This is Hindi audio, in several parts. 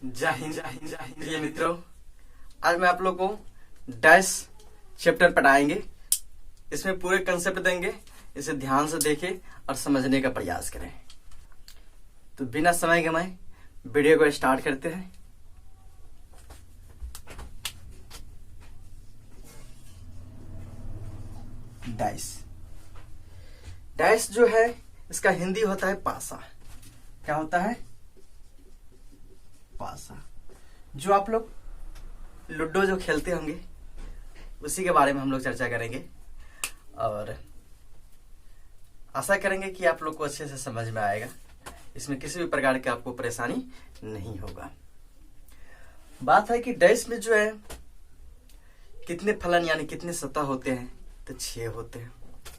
जय हिंद जय हिंद जय हिंद प्रिय मित्रों, आज मैं आप लोगों को डैश चैप्टर पढ़ाएंगे। इसमें पूरे कंसेप्ट देंगे, इसे ध्यान से देखें और समझने का प्रयास करें। तो बिना समय गंवाए वीडियो को स्टार्ट करते हैं। डैश डैश जो है इसका हिंदी होता है पासा। क्या होता है? पासा। जो आप लोग लूडो जो खेलते होंगे उसी के बारे में हम लोग चर्चा करेंगे और आशा करेंगे कि आप लोग को अच्छे से समझ में आएगा। इसमें किसी भी प्रकार की आपको परेशानी नहीं होगा। बात है कि डैश में जो है कितने फलन यानी कितने सतह होते हैं, तो 6 होते हैं।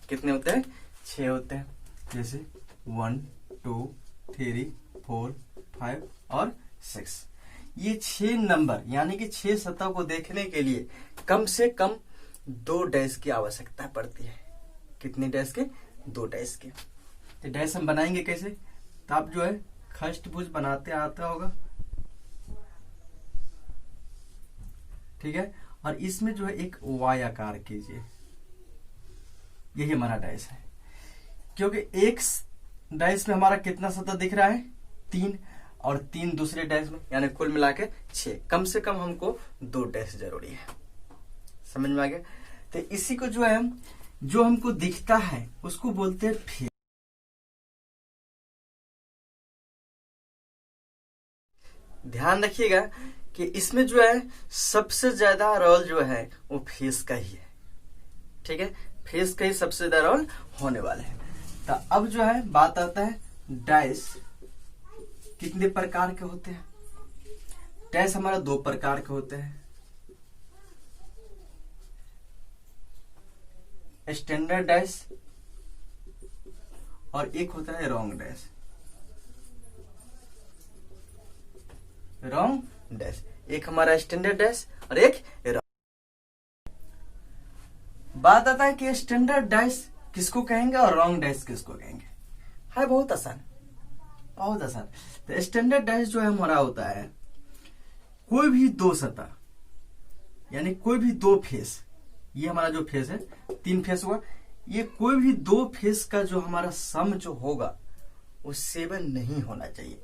कितने होते हैं? 6 होते हैं। जैसे 1 2 3 4 5 और 6। ये 6 नंबर यानी कि 6 सतह को देखने के लिए कम से कम 2 डैश की आवश्यकता पड़ती है। कितने डैश के? 2 डैश के। तो डैश हम बनाएंगे कैसे? तो आप जो है खष्टभुज बनाते आता होगा, ठीक है। और इसमें जो है एक वाई आकार कीजिए, यही हमारा डैश है। क्योंकि एक डैश में हमारा कितना सतह दिख रहा है? 3 और 3 दूसरे डैश में, यानी कुल मिला के 6। कम से कम हमको 2 डैश जरूरी है। समझ में आ गया? तो इसी को जो है जो हमको दिखता है उसको बोलते हैं फेस। ध्यान रखिएगा कि इसमें जो है सबसे ज्यादा रोल जो है वो फेस का ही है, ठीक है। फेस का ही सबसे ज्यादा रोल होने वाले है। तो अब जो है बात आता है डैश कितने प्रकार के होते हैं। डैश हमारा 2 प्रकार के होते हैं, स्टैंडर्ड डैश और एक होता है रॉन्ग डैश। रॉन्ग डैश, एक हमारा स्टैंडर्ड डैश और एक रॉन्ग। बात आता है कि स्टैंडर्ड डैश किसको कहेंगे और रॉन्ग डैश किसको कहेंगे। है बहुत आसान, बहुत आसान। तो स्टैंडर्ड डैश जो है हमारा होता है कोई भी 2 सतह यानी कोई भी 2 फेस। ये हमारा जो फेस है 3 फेस हुआ, ये कोई भी 2 फेस का जो हमारा सम जो होगा वो 7 नहीं होना चाहिए।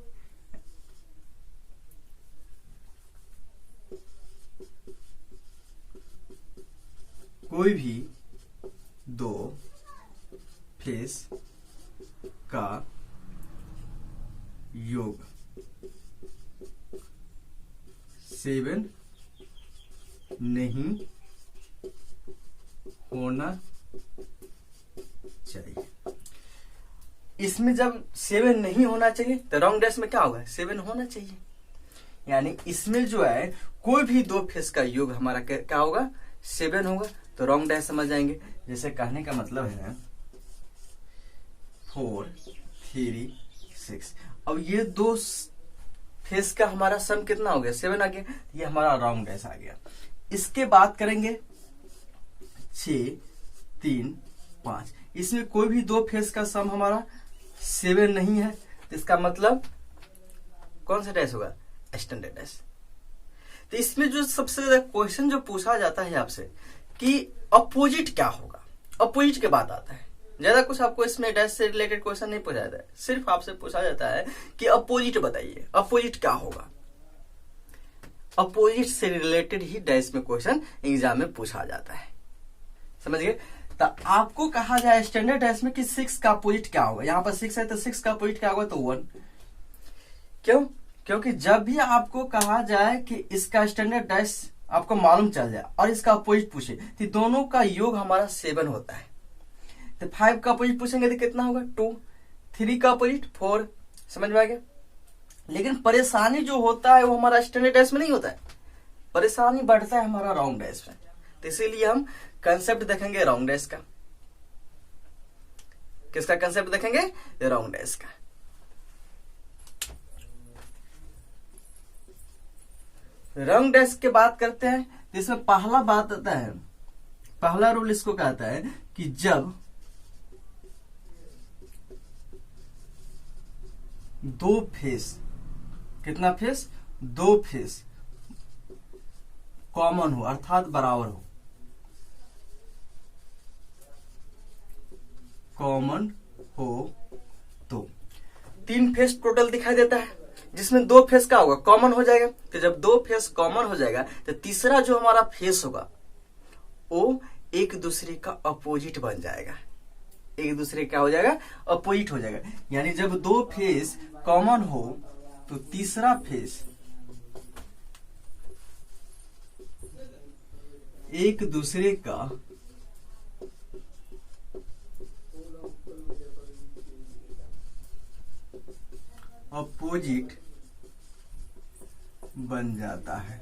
कोई भी 2 फेस का योग 7 नहीं होना चाहिए। इसमें जब 7 नहीं होना चाहिए तो रॉन्ग डैश में क्या होगा? 7 होना चाहिए। यानी इसमें जो है कोई भी 2 फेस का योग हमारा क्या होगा? 7 होगा। तो रॉन्ग डैश समझ जाएंगे। जैसे कहने का मतलब है 4 3 6। अब ये 2 फेस का हमारा सम कितना हो गया? 7 आ गया। ये हमारा रॉन्ग डैश आ गया। इसके बाद करेंगे 6 3 5। इसमें कोई भी 2 फेस का सम हमारा 7 नहीं है, तो इसका मतलब कौन सा डैश होगा? Standard dash. तो इसमें जो सबसे ज्यादा क्वेश्चन जो पूछा जाता है आपसे कि अपोजिट क्या होगा, अपोजिट के बाद आता है। ज्यादा कुछ आपको इसमें डैश से रिलेटेड क्वेश्चन नहीं पूछा जाता है, सिर्फ आपसे पूछा जाता है कि अपोजिट बताइए, अपोजिट क्या होगा। अपोजिट से रिलेटेड ही डैश में क्वेश्चन एग्जाम में पूछा जाता है। समझ गए? तो आपको कहा जाए स्टैंडर्ड डैश में कि 6 का अपोजिट क्या होगा। यहां पर 6 है तो 6 का अपोजिट क्या होगा? तो 1। क्यों? क्योंकि जब भी आपको कहा जाए कि इसका स्टैंडर्ड डैश आपको मालूम चल जाए और इसका अपोजिट पूछे तो दोनों का योग हमारा 7 होता है। तो 5 का अपोजिट पूछेंगे तो कितना होगा? 2। 3 का अपोजिट 4। समझ में आ गया? लेकिन परेशानी जो होता है वो हमारा स्टैंडर्ड डैश में नहीं होता है, परेशानी बढ़ता है हमारा रॉन्ग डैश में। तो इसीलिए हम कंसेप्ट देखेंगे रॉन्ग डैश का। किसका कंसेप्ट देखेंगे? रॉन्ग डैश का। रॉन्ग डैश के बात करते हैं तो इसमें पहला बात आता है, पहला रूल इसको कहता है कि जब 2 फेस, कितना फेस? दो फेस कॉमन हो अर्थात बराबर हो, कॉमन हो तो तीन फेस टोटल दिखाई देता है, जिसमें दो फेस का होगा कॉमन हो जाएगा। तो जब दो फेस कॉमन हो जाएगा तो तीसरा जो हमारा फेस होगा वो एक दूसरे का अपोजिट बन जाएगा, एक दूसरे का हो जाएगा अपोजिट हो जाएगा। यानी जब दो फेस कॉमन हो तो तीसरा फेस एक दूसरे का अपोजिट बन जाता है।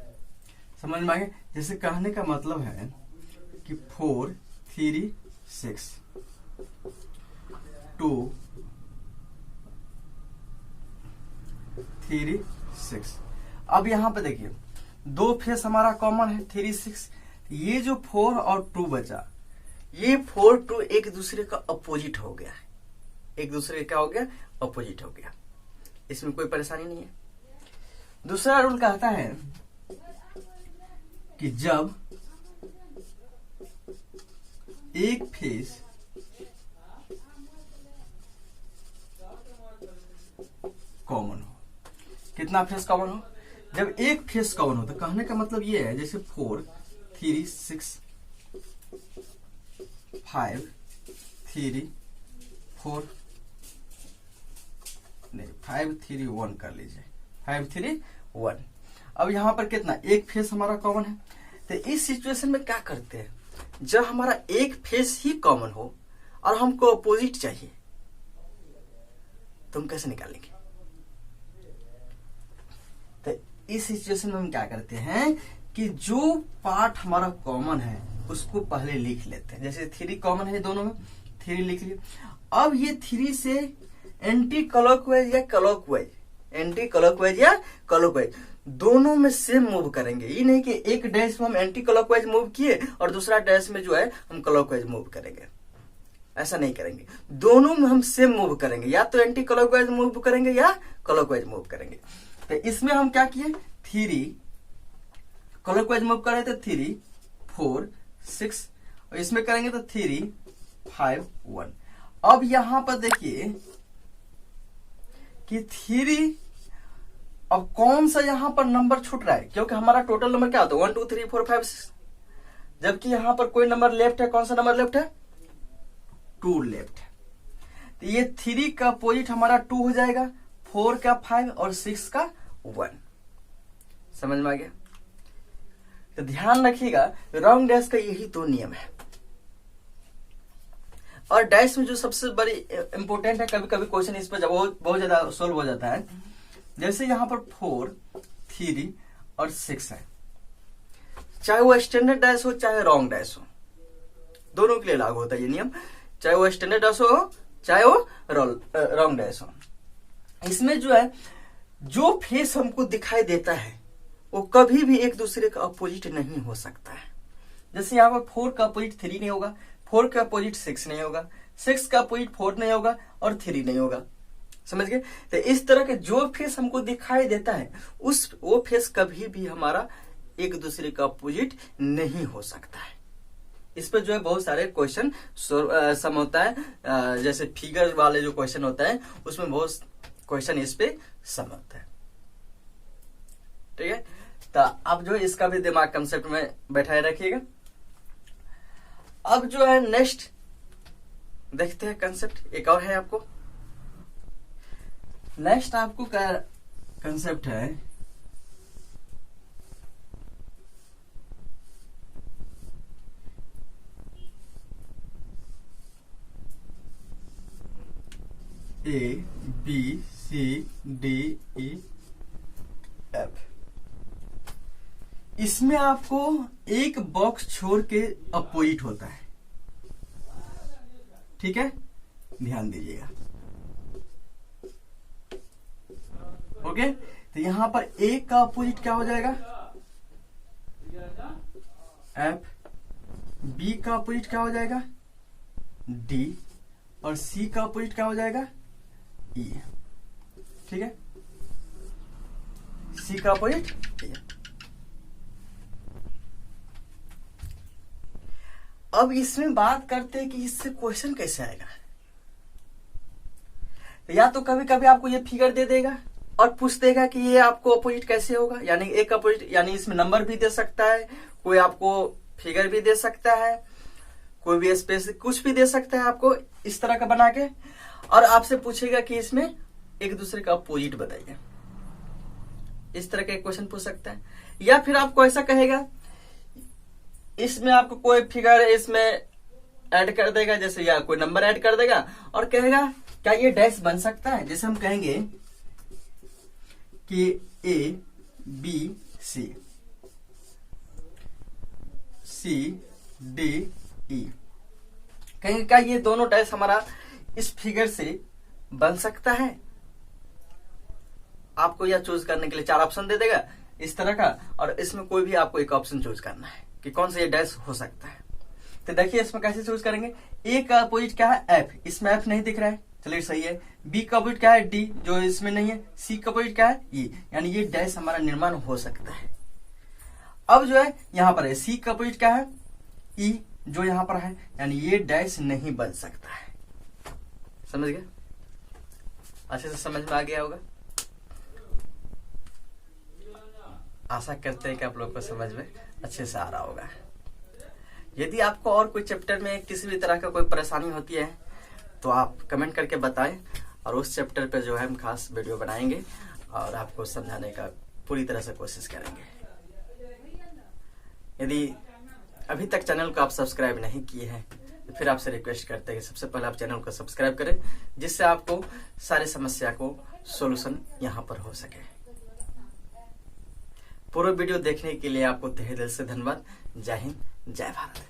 समझ में आ गया? जैसे कहने का मतलब है कि 4 3 6 2 3 6। अब यहां पे देखिए दो फेस हमारा कॉमन है 3 6, ये जो 4 और 2 बचा, ये 4 2 एक दूसरे का अपोजिट हो गया, एक दूसरे का हो गया अपोजिट हो गया, इसमें कोई परेशानी नहीं है। दूसरा रूल कहता है कि जब एक फेस कॉमन हो, कितना फेस कॉमन हो? जब एक फेस कॉमन हो तो कहने का मतलब ये है जैसे 4 3 6 5 3 4 नहीं 5 3 1 कर लीजिए, 5 3 1। अब यहां पर कितना एक फेस हमारा कॉमन है, तो इस सिचुएशन में क्या करते हैं, जब हमारा एक फेस ही कॉमन हो और हमको अपोजिट चाहिए तो हम कैसे निकालेंगे? तो इस सिचुएशन में हम क्या करते हैं कि जो पार्ट हमारा कॉमन है उसको पहले लिख लेते हैं। जैसे 3 कॉमन है दोनों में, 3 लिख लिया। अब ये 3 से एंटी क्लॉकवाइज या क्लॉकवाइज, एंटी क्लॉकवाइज या क्लॉकवाइज दोनों में सेम मूव करेंगे। ये नहीं कि एक डैश में हम एंटी क्लॉकवाइज मूव किए और दूसरा डैश में जो है हम क्लॉकवाइज मूव करेंगे, ऐसा नहीं करेंगे। दोनों में हम सेम मूव करेंगे, या तो एंटी क्लॉकवाइज मूव करेंगे या क्लॉकवाइज मूव करेंगे। तो इसमें हम क्या किए 3 क्लॉकवाइज मूव कर रहे थे 3 4 6, और इसमें करेंगे तो 3 5 1। अब यहां पर देखिए कि 3 अब कौन सा यहां पर नंबर छूट रहा है, क्योंकि हमारा टोटल नंबर क्या होता है 1 2 3 4 5 6, जबकि यहां पर कोई नंबर लेफ्ट है। कौन सा नंबर लेफ्ट है? 2 लेफ्ट है। तो ये 3 का अपोजिट हमारा 2 हो जाएगा, 4 का 5 और 6 का 1। समझ में आ गया? तो ध्यान रखिएगा रॉन्ग डैश का यही दो नियम है। और डैश में जो सबसे बड़ी इंपॉर्टेंट है, कभी कभी क्वेश्चन इस पर बहुत ज्यादा सोल्व हो जाता है। जैसे यहां पर 4 3 और 6 है, चाहे वो स्टैंडर्ड डैश हो चाहे रॉन्ग डैश हो, दोनों के लिए लागू होता है ये नियम, चाहे वो स्टैंडर्ड डैश हो चाहे वो रॉन्ग डैश हो। इसमें जो है जो फेस हमको दिखाई देता है वो कभी भी एक दूसरे का अपोजिट नहीं हो सकता है। जैसे यहाँ पर 4 का अपोजिट 3 नहीं होगा, 4 का अपोजिट 6 नहीं होगा, 6 का अपोजिट 4 नहीं होगा और 3 नहीं होगा। समझ गए? तो इस तरह के जो फेस हमको दिखाई देता है वो फेस कभी भी हमारा एक दूसरे का अपोजिट नहीं हो सकता है। इस पर जो है बहुत सारे क्वेश्चन सम होता है, जैसे फिगर वाले जो क्वेश्चन होता है उसमें बहुत क्वेश्चन इस पे सम होता है। ठीक है, तो अब जो है इसका भी दिमाग कंसेप्ट में बैठाए रखिएगा। अब जो है नेक्स्ट देखते हैं कंसेप्ट, एक और है आपको। नेक्स्ट आपको क्या कंसेप्ट है, A B C D E F। इसमें आपको एक बॉक्स छोड़ के अपोजिट होता है। ठीक है, ध्यान दीजिएगा। ओके, तो यहां पर A का अपोजिट क्या हो जाएगा F, B का अपोजिट क्या हो जाएगा D, और C का अपोजिट क्या हो जाएगा E। ठीक है, सी का अपोजिट ए। अब इसमें बात करते हैं कि इससे क्वेश्चन कैसे आएगा। या तो कभी कभी आपको ये फिगर दे देगा और पूछ देगा कि ये आपको अपोजिट कैसे होगा, यानी एक अपोजिट, यानी इसमें नंबर भी दे सकता है, कोई आपको फिगर भी दे सकता है, कोई भी स्पेस कुछ भी दे सकता है आपको इस तरह का बना के, और आपसे पूछेगा कि इसमें एक दूसरे का अपोजिट बताइए। इस तरह का क्वेश्चन पूछ सकता है। या फिर आपको ऐसा कहेगा, इसमें आपको कोई फिगर इसमें ऐड कर देगा, जैसे या कोई नंबर ऐड कर देगा और कहेगा क्या ये डैश बन सकता है। जैसे हम कहेंगे कि A B C C D E, कहेंगे क्या ये दोनों डैश हमारा इस फिगर से बन सकता है। आपको यह चूज करने के लिए 4 ऑप्शन दे देगा इस तरह का, और इसमें कोई भी आपको एक ऑप्शन चूज करना है कि कौन सा ये डैश हो सकता है। तो देखिए इसमें कैसे चूज करेंगे। ए का अपोजिट क्या है एफ, इसमें एफ नहीं दिख रहा है, चलिए सही है। बी का अपोजिट क्या है डी, जो इसमें नहीं है। सी का अपोजिट क्या है ई, यानी ये डैश हमारा निर्माण हो सकता है। अब जो है यहां पर है सी का अपोजिट क्या है ई, जो यहां पर है, यानी ये डैश नहीं बन सकता है। समझ गए, अच्छे से समझ में आ गया होगा। आशा करते हैं कि आप लोग को समझ में अच्छे से आ रहा होगा। यदि आपको और कोई चैप्टर में किसी भी तरह का कोई परेशानी होती है तो आप कमेंट करके बताएं, और उस चैप्टर पे जो है हम खास वीडियो बनाएंगे और आपको समझाने का पूरी तरह से कोशिश करेंगे। यदि अभी तक चैनल को आप सब्सक्राइब नहीं किए हैं तो फिर आपसे रिक्वेस्ट करते हैं कि सबसे पहले आप चैनल को सब्सक्राइब करें, जिससे आपको सारी समस्या को सोल्यूशन यहाँ पर हो सके। पूरा वीडियो देखने के लिए आपको तहे दिल से धन्यवाद। जय हिंद, जय भारत।